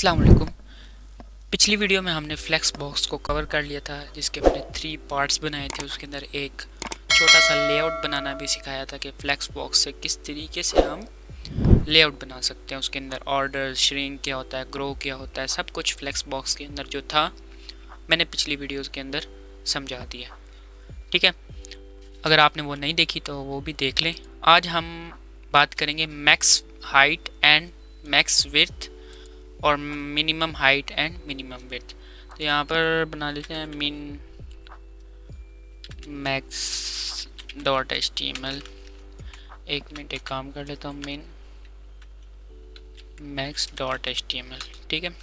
अस्सलाम वालेकुम। पिछली वीडियो में हमने फ्लेक्स बॉक्स को कवर कर लिया था, जिसके अपने 3 पार्ट्स बनाए थे। उसके अंदर एक छोटा सा लेआउट बनाना भी सिखाया था कि फ्लेक्स बॉक्स से किस तरीके से हम लेआउट बना सकते हैं। उसके अंदर ऑर्डर, श्रिंक क्या होता है, ग्रो क्या होता है, सब कुछ फ्लेक्स बॉक्स के अंदर जो था मैंने पिछली वीडियोज़ के अंदर समझा दिया। ठीक है, अगर आपने वो नहीं देखी तो वो भी देख लें। आज हम बात करेंगे max height and max width और minimum height and minimum width. तो यहाँ पर बना लेते हैं मिन मैक्स डॉट HTML। एक मिनट, एक काम कर लेता हूँ, मिन मैक्स डॉट HTML। ठीक है,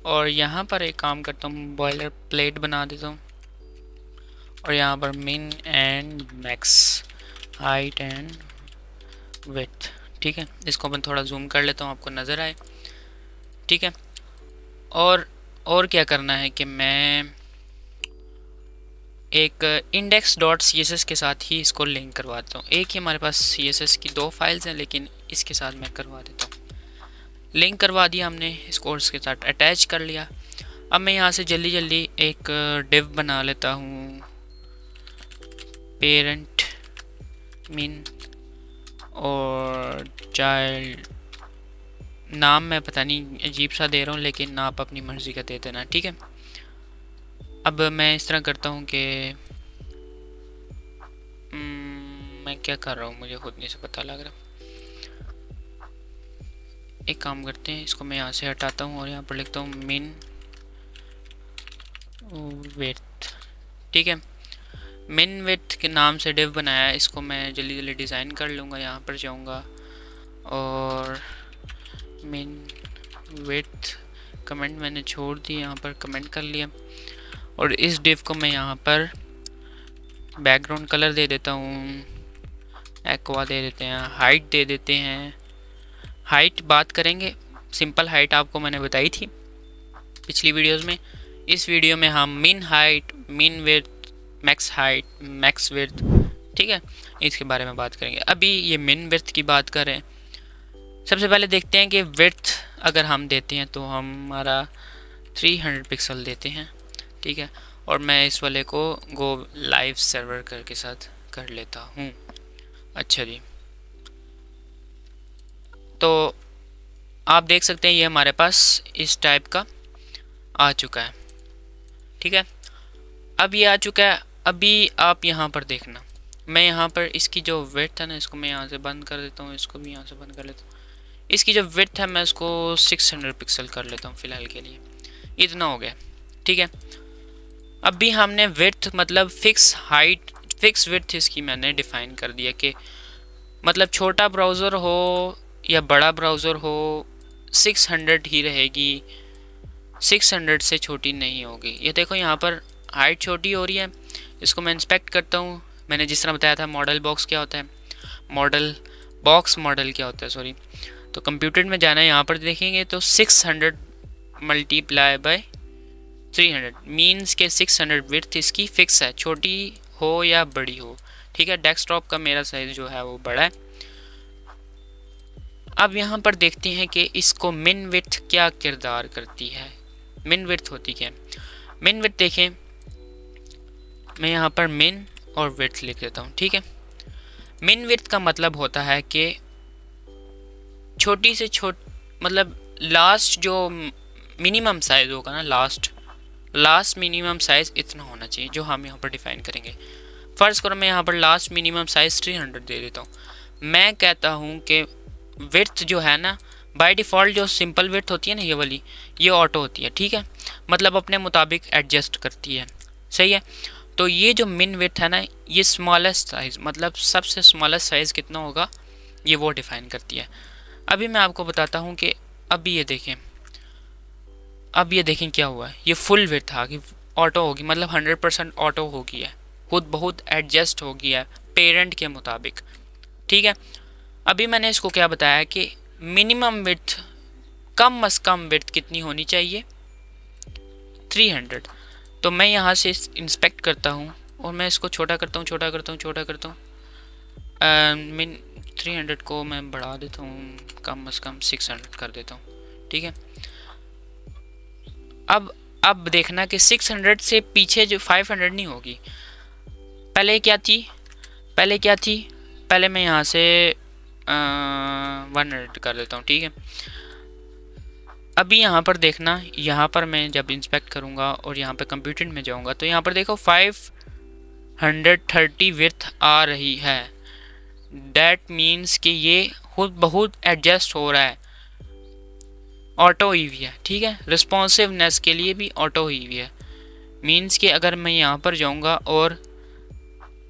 और यहाँ पर एक काम करता हूँ, बॉयलर प्लेट बना देता हूँ और यहाँ पर मिन and max height and width. ठीक है, इसको मैं थोड़ा जूम कर लेता हूँ, आपको नज़र आए। ठीक है, और क्या करना है कि मैं एक इंडेक्स डॉट CSS के साथ ही इसको लिंक करवाता हूँ। एक ही हमारे पास CSS की 2 फाइल्स हैं, लेकिन इसके साथ मैं करवा देता हूँ। लिंक करवा दिया हमने, इस कोर्स के साथ अटैच कर लिया। अब मैं यहाँ से जल्दी जल्दी एक डिव बना लेता हूँ, पेरेंट मिन और चाइल्ड। नाम मैं पता नहीं अजीब सा दे रहा हूँ, लेकिन आप अपनी मर्ज़ी का दे देना। ठीक है, अब मैं इस तरह करता हूँ कि मैं क्या कर रहा हूँ मुझे खुद नहीं से पता लग रहा। एक काम करते हैं, इसको मैं यहाँ से हटाता हूँ और यहाँ पर लिखता हूँ मिन विड्थ। ठीक है, मिन विड्थ के नाम से डिव बनाया है, इसको मैं जल्दी जल्दी डिज़ाइन कर लूँगा। यहाँ पर जाऊँगा और मिन विड्थ कमेंट मैंने छोड़ दी, यहाँ पर कमेंट कर लिया। और इस डिव को मैं यहाँ पर बैकग्राउंड कलर दे देता हूँ, एक्वा दे देते हैं, हाइट दे देते हैं। हाइट बात करेंगे, सिंपल हाइट आपको मैंने बताई थी पिछली वीडियोस में। इस वीडियो में हम मिन हाइट, मिन width, max height, max width, ठीक है, इसके बारे में बात करेंगे। अभी ये मिन विड्थ की बात करें, सबसे पहले देखते हैं कि विड्थ अगर हम देते हैं तो हमारा 300 पिक्सल देते हैं। ठीक है, और मैं इस वाले को गो लाइव सर्वर के साथ कर लेता हूँ। अच्छा जी, तो आप देख सकते हैं ये हमारे पास इस टाइप का आ चुका है। ठीक है, अब ये आ चुका है। अभी आप यहाँ पर देखना, मैं यहाँ पर इसकी जो विड्थ है ना, इसको मैं यहाँ से बंद कर देता हूँ, इसको भी यहाँ से बंद कर लेता हूँ। इसकी जो विड्थ है मैं इसको 600 पिक्सल कर लेता हूँ फ़िलहाल के लिए, इतना हो गया। ठीक है, अभी हमने विड्थ मतलब फिक्स हाइट, फिक्स विड्थ इसकी मैंने डिफ़ाइन कर दिया कि मतलब छोटा ब्राउज़र हो या बड़ा ब्राउज़र हो 600 ही रहेगी, 600 से छोटी नहीं होगी। ये देखो यहाँ पर हाइट छोटी हो रही है। इसको मैं इंस्पेक्ट करता हूँ। मैंने जिस तरह बताया था मॉडल बॉक्स क्या होता है, मॉडल बॉक्स मॉडल क्या होता है, सॉरी। तो कंप्यूटर में जाना है, यहाँ पर देखेंगे तो 600 मल्टीप्लाई बाय 300 मीन्स के 600 विड्थ इसकी फिक्स है, छोटी हो या बड़ी हो। ठीक है, डेस्कटॉप का मेरा साइज़ जो है वो बड़ा है। अब यहाँ पर देखते हैं कि इसको मिन विड्थ क्या किरदार करती है। मिन विड्थ होती क्या है? मिन विड्थ देखें, मैं यहाँ पर मिन और विड्थ लिख देता हूँ। ठीक है, मिन विड्थ का मतलब होता है कि छोटी से मतलब लास्ट जो मिनिमम साइज़ होगा ना, लास्ट मिनिमम साइज़ इतना होना चाहिए जो हम यहाँ पर डिफ़ाइन करेंगे। फ़र्ज़ करो मैं यहाँ पर लास्ट मिनिमम साइज़ 300 दे देता हूँ। मैं कहता हूँ कि विड्थ जो है ना, बाय डिफ़ॉल्ट जो सिंपल विड्थ होती है ना, ये वाली, ये ऑटो होती है। ठीक है, मतलब अपने मुताबिक एडजस्ट करती है। सही है, तो ये जो मिन विड्थ है ना, ये स्मॉलेस्ट साइज़ मतलब सबसे स्मॉलेस्ट साइज़ कितना होगा ये वो डिफ़ाइन करती है। अभी मैं आपको बताता हूँ कि अभी ये देखें, अब ये देखें क्या हुआ है, ये फुल विड्थ आ गई, ऑटो होगी, मतलब 100% ऑटो हो गई है, खुद बहुत एडजस्ट हो गया है पेरेंट के मुताबिक। ठीक है, अभी मैंने इसको क्या बताया कि मिनिमम विड्थ, कम से कम विड्थ कितनी होनी चाहिए, 300। तो मैं यहाँ से इंस्पेक्ट करता हूँ और मैं इसको छोटा करता हूँ, छोटा करता हूँ, छोटा करता हूँ। मिन 300 को मैं बढ़ा देता हूँ, कम से कम 600 कर देता हूँ। ठीक है, अब अब देखना कि 600 से पीछे जो 500 नहीं होगी। पहले क्या थी, पहले क्या थी, पहले मैं यहाँ से 100 कर लेता हूँ, ठीक है। अभी यहाँ पर देखना, यहाँ पर मैं जब इंस्पेक्ट करूँगा और यहाँ पे कंप्यूटर में जाऊँगा तो यहाँ पर देखो 530 विड्थ आ रही है। दैट मीन्स कि ये खुद बहुत एडजस्ट हो रहा है, ऑटो ईवी है, ठीक है। रिस्पॉन्सिवनेस के लिए भी ऑटो ईवी है। मीन्स कि अगर मैं यहाँ पर जाऊँगा और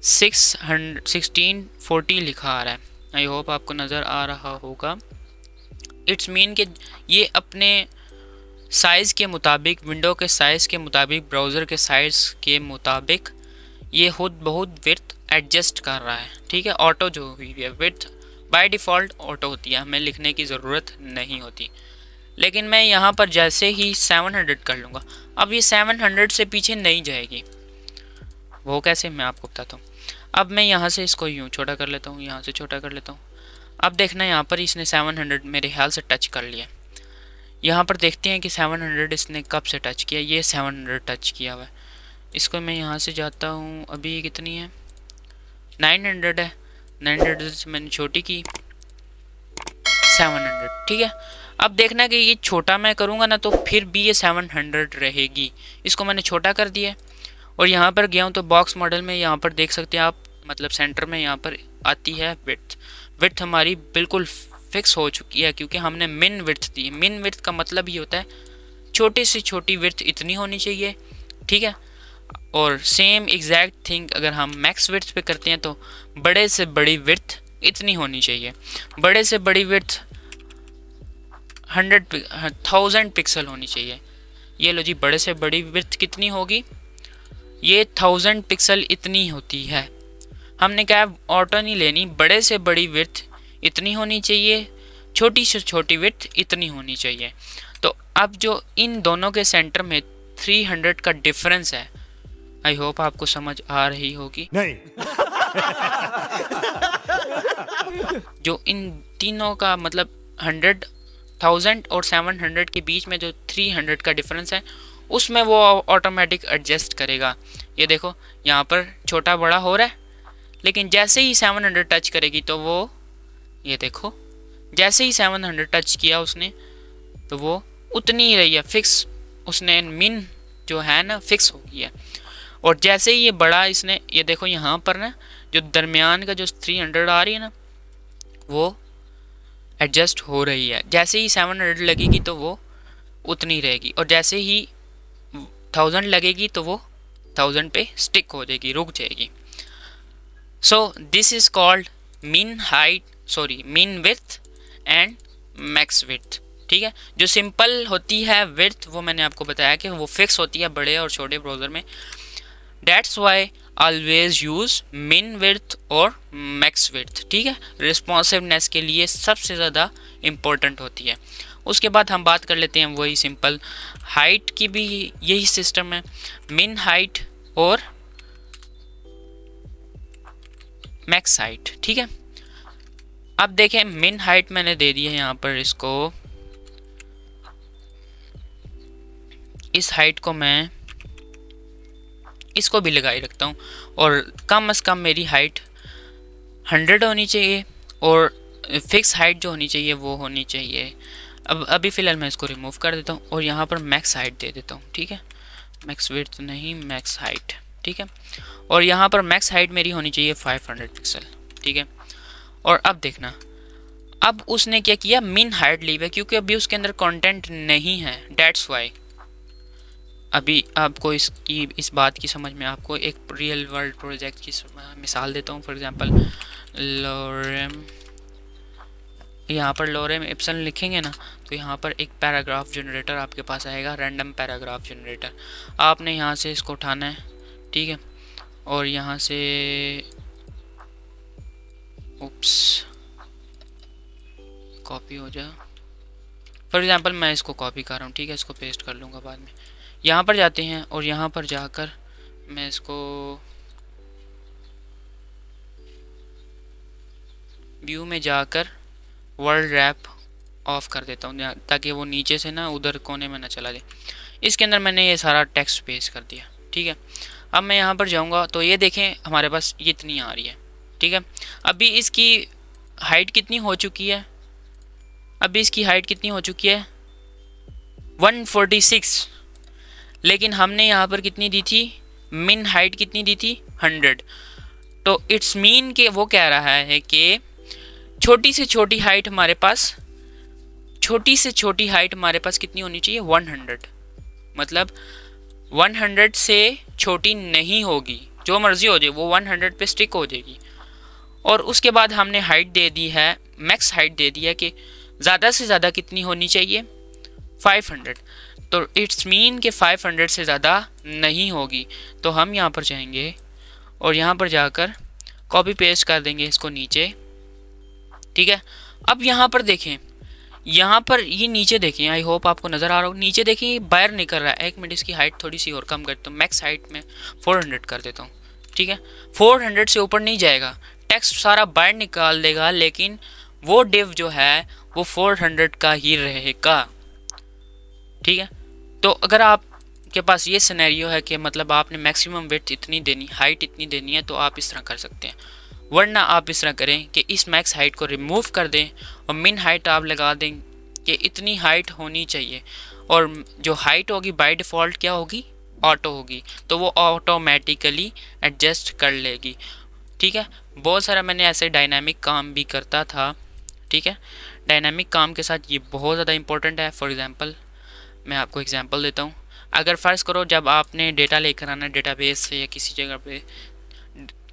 1640 लिखा आ रहा है, आई होप आपको नज़र आ रहा होगा। इट्स मीन कि ये अपने साइज़ के मुताबिक, विंडो के साइज़ के मुताबिक, ब्राउज़र के साइज़ के मुताबिक ये खुद बहुत विड्थ एडजस्ट कर रहा है, ठीक है। ऑटो जो हुई है विड्थ बाय डिफ़ॉल्ट ऑटो होती है, हमें लिखने की ज़रूरत नहीं होती। लेकिन मैं यहाँ पर जैसे ही 700 कर लूँगा, अब ये 700 से पीछे नहीं जाएगी। वो कैसे, मैं आपको बताता हूँ। अब मैं यहाँ से इसको यूँ छोटा कर लेता हूँ, यहाँ से छोटा कर लेता हूँ। अब देखना यहाँ पर इसने 700 मेरे ख्याल से टच कर लिया। यहाँ पर देखते हैं कि 700 इसने कब से टच किया। ये 700 टच किया हुआ है। इसको मैं यहाँ से जाता हूँ, अभी कितनी है, 900 है। 900 से मैंने छोटी की 700, ठीक है। अब देखना कि ये छोटा मैं करूँगा ना तो फिर भी ये 700 रहेगी। इसको मैंने छोटा कर दिया और यहाँ पर गया हूँ तो बॉक्स मॉडल में यहाँ पर देख सकते हैं आप, मतलब सेंटर में यहाँ पर आती है विड्थ। विड्थ हमारी बिल्कुल फिक्स हो चुकी है क्योंकि हमने मिन विड्थ दी। मिन विड्थ का मतलब ही होता है छोटी से छोटी विड्थ इतनी होनी चाहिए, ठीक है। और सेम एग्जैक्ट थिंग अगर हम मैक्स विड्थ पे करते हैं तो बड़े से बड़ी विड्थ इतनी होनी चाहिए। बड़े से बड़ी विड्थ 1000 पिक्सल होनी चाहिए। ये लो जी, बड़े से बड़ी विड्थ कितनी होगी, ये 1000 पिक्सल इतनी होती है। हमने क्या ऑटो नहीं लेनी, बड़े से बड़ी विड्थ इतनी होनी चाहिए, छोटी से छोटी विड्थ इतनी होनी चाहिए। तो अब जो इन दोनों के सेंटर में 300 का डिफरेंस है, आई होप आपको समझ आ रही होगी। नहीं। जो इन तीनों का मतलब 1000 और 700 के बीच में जो 300 का डिफरेंस है उसमें वो ऑटोमेटिक एडजस्ट करेगा। ये देखो यहाँ पर छोटा बड़ा हो रहा है, लेकिन जैसे ही 700 टच करेगी तो वो, ये देखो जैसे ही 700 टच किया उसने तो वो उतनी ही रही है, फिक्स। उसने मिन जो है ना फिक्स हो गई है। और जैसे ही ये बड़ा इसने, ये देखो यहाँ पर ना जो दरमियान का जो 300 आ रही है ना वो एडजस्ट हो रही है। जैसे ही 700 लगेगी तो वो उतनी रहेगी और जैसे ही 1000 लगेगी तो वो 1000 पे स्टिक हो जाएगी, रुक जाएगी। So this is called mean height, sorry mean width and max width, ठीक है। जो सिंपल होती है विड्थ वो मैंने आपको बताया कि वो फिक्स होती है बड़े और छोटे ब्राउज़र में। दैट्स वाई ऑलवेज यूज़ मिन विड्थ और मैक्स विड्थ, ठीक है। रिस्पॉन्सिवनेस के लिए सबसे ज़्यादा इम्पोर्टेंट होती है। उसके बाद हम बात कर लेते हैं वही सिंपल हाइट की, भी यही सिस्टम है, मिन हाइट और मैक्स हाइट, ठीक है। अब देखें मिन हाइट मैंने दे दी है यहाँ पर, इसको इस हाइट को मैं इसको भी लगाई रखता हूँ और कम से कम मेरी हाइट 100 होनी चाहिए और फिक्स हाइट जो होनी चाहिए वो होनी चाहिए। अब अभी फ़िलहाल मैं इसको रिमूव कर देता हूँ और यहाँ पर मैक्स हाइट दे देता हूँ, ठीक है। मैक्स विड्थ नहीं, मैक्स हाइट, ठीक है। और यहाँ पर मैक्स हाइट मेरी होनी चाहिए 500 पिक्सल, ठीक है। और अब देखना, अब उसने क्या किया, मिन हाइट ली है क्योंकि अभी उसके अंदर कंटेंट नहीं है, दैट्स वाई। अभी आपको इस बात की समझ में आपको एक रियल वर्ल्ड प्रोजेक्ट की मिसाल देता हूँ। फॉर एग्जांपल लोरेम, यहाँ पर लोरेम एप्सन लिखेंगे ना तो यहाँ पर एक पैराग्राफ जनरेटर आपके पास आएगा, रैंडम पैराग्राफ जनरेटर। आपने यहाँ से इसको उठाना है, ठीक है। और यहाँ से उप्स कॉपी हो जाए, फॉर एग्जांपल मैं इसको कॉपी कर रहा हूँ, ठीक है। इसको पेस्ट कर लूँगा बाद में। यहाँ पर जाते हैं और यहाँ पर जाकर मैं इसको व्यू में जाकर वर्ल्ड रैप ऑफ कर देता हूँ ताकि वो नीचे से ना उधर कोने में ना चला जाए। इसके अंदर मैंने ये सारा टेक्स्ट पेस्ट कर दिया। ठीक है, अब मैं यहाँ पर जाऊँगा तो ये देखें हमारे पास ये इतनी आ रही है। ठीक है, अभी इसकी हाइट कितनी हो चुकी है, अभी इसकी हाइट कितनी हो चुकी है 146, लेकिन हमने यहाँ पर कितनी दी थी, मिन हाइट कितनी दी थी 100। तो इट्स मीन कि वो कह रहा है कि छोटी से छोटी हाइट हमारे पास, छोटी से छोटी हाइट हमारे पास कितनी होनी चाहिए 100, मतलब 100 से छोटी नहीं होगी, जो मर्जी हो जाए वो 100 पे स्टिक हो जाएगी। और उसके बाद हमने हाइट दे दी है, मैक्स हाइट दे दी है कि ज़्यादा से ज़्यादा कितनी होनी चाहिए 500। तो इट्स मीन कि 500 से ज़्यादा नहीं होगी। तो हम यहाँ पर जाएंगे और यहाँ पर जाकर कॉपी पेस्ट कर देंगे इसको नीचे। ठीक है, अब यहाँ पर देखें, यहाँ पर ये नीचे देखें, आई होप आपको नज़र आ रहा हो, नीचे देखें ये बाहर निकल रहा है। एक मिनट इसकी हाइट थोड़ी सी और कम करता हूँ, मैक्स हाइट में 400 कर देता हूँ। ठीक है, 400 से ऊपर नहीं जाएगा, टेक्स्ट सारा बाहर निकाल देगा, लेकिन वो डिव जो है वो 400 का ही रहेगा। ठीक है, तो अगर आपके पास ये सिनेरियो है कि मतलब आपने मैक्सिमम विड्थ इतनी देनी, हाइट इतनी देनी है, तो आप इस तरह कर सकते हैं। वरना आप इस तरह करें कि इस मैक्स हाइट को रिमूव कर दें और मिन हाइट आप लगा दें कि इतनी हाइट होनी चाहिए, और जो हाइट होगी बाय डिफ़ॉल्ट क्या होगी, ऑटो होगी, तो वो ऑटोमेटिकली एडजस्ट कर लेगी। ठीक है, बहुत सारा मैंने ऐसे डायनामिक काम भी करता था। ठीक है, डायनामिक काम के साथ ये बहुत ज़्यादा इंपॉर्टेंट है। फॉर एग्ज़ाम्पल मैं आपको एग्जांपल देता हूँ। अगर फ़र्ज़ करो जब आपने डेटा लेकर आना है डेटाबेस से या किसी जगह पे,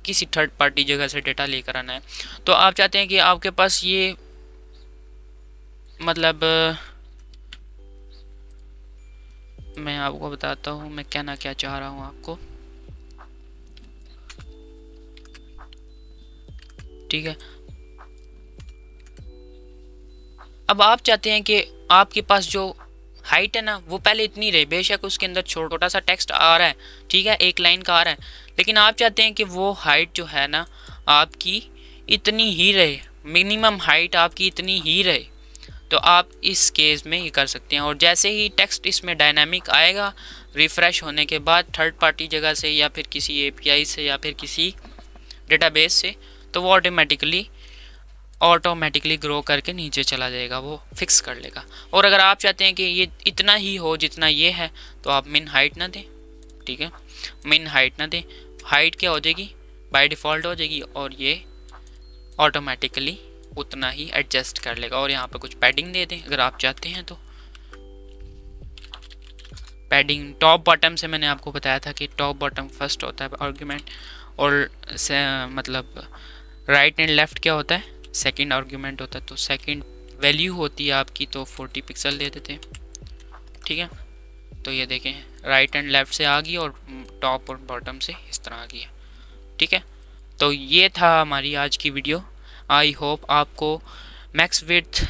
किसी थर्ड पार्टी जगह से डेटा लेकर आना है, तो आप चाहते हैं कि आपके पास ये मतलब मैं आपको बताता हूँ मैं कहना क्या चाह रहा हूँ आपको। ठीक है, अब आप चाहते हैं कि आपके पास जो हाइट है ना वो पहले इतनी रहे, बेशक उसके अंदर छोटा सा टेक्स्ट आ रहा है, ठीक है, एक लाइन का आ रहा है, लेकिन आप चाहते हैं कि वो हाइट जो है ना आपकी इतनी ही रहे, मिनिमम हाइट आपकी इतनी ही रहे। तो आप इस केस में ये कर सकते हैं। और जैसे ही टेक्स्ट इसमें डायनामिक आएगा रिफ़्रेश होने के बाद थर्ड पार्टी जगह से या फिर किसी एपीआई से या फिर किसी डेटाबेस से, तो वो ऑटोमेटिकली ग्रो करके नीचे चला जाएगा, वो फिक्स कर लेगा। और अगर आप चाहते हैं कि ये इतना ही हो जितना ये है, तो आप मिन हाइट ना दें। ठीक है, मिन हाइट ना दें, हाइट क्या हो जाएगी बाय डिफ़ॉल्ट हो जाएगी, और ये ऑटोमेटिकली उतना ही एडजस्ट कर लेगा। और यहाँ पे कुछ पैडिंग दे दें अगर आप चाहते हैं तो। पैडिंग टॉप बॉटम से मैंने आपको बताया था कि टॉप बॉटम फर्स्ट होता है आर्ग्यूमेंट, और मतलब राइट एंड लेफ़्ट क्या होता है सेकंड आर्ग्यूमेंट होता है। तो सेकंड वैल्यू होती है आपकी, तो 40 पिक्सल दे देते हैं। ठीक है, तो ये देखें राइट एंड लेफ़्ट से आ गई और टॉप और बॉटम से इस तरह आ गई है। ठीक है, तो ये था हमारी आज की वीडियो। आई होप आपको मैक्स विड्थ,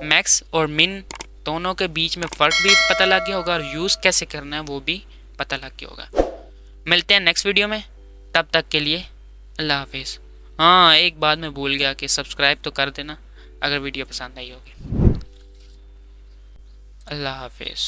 मैक्स और मिन दोनों के बीच में फ़र्क भी पता लग गया होगा, और यूज़ कैसे करना है वो भी पता लग गया होगा। मिलते हैं नेक्स्ट वीडियो में, तब तक के लिए अल्लाह हाफिज़। हाँ, एक बात मैं भूल गया कि सब्सक्राइब तो कर देना अगर वीडियो पसंद आई होगी। अल्लाह हाफिज़।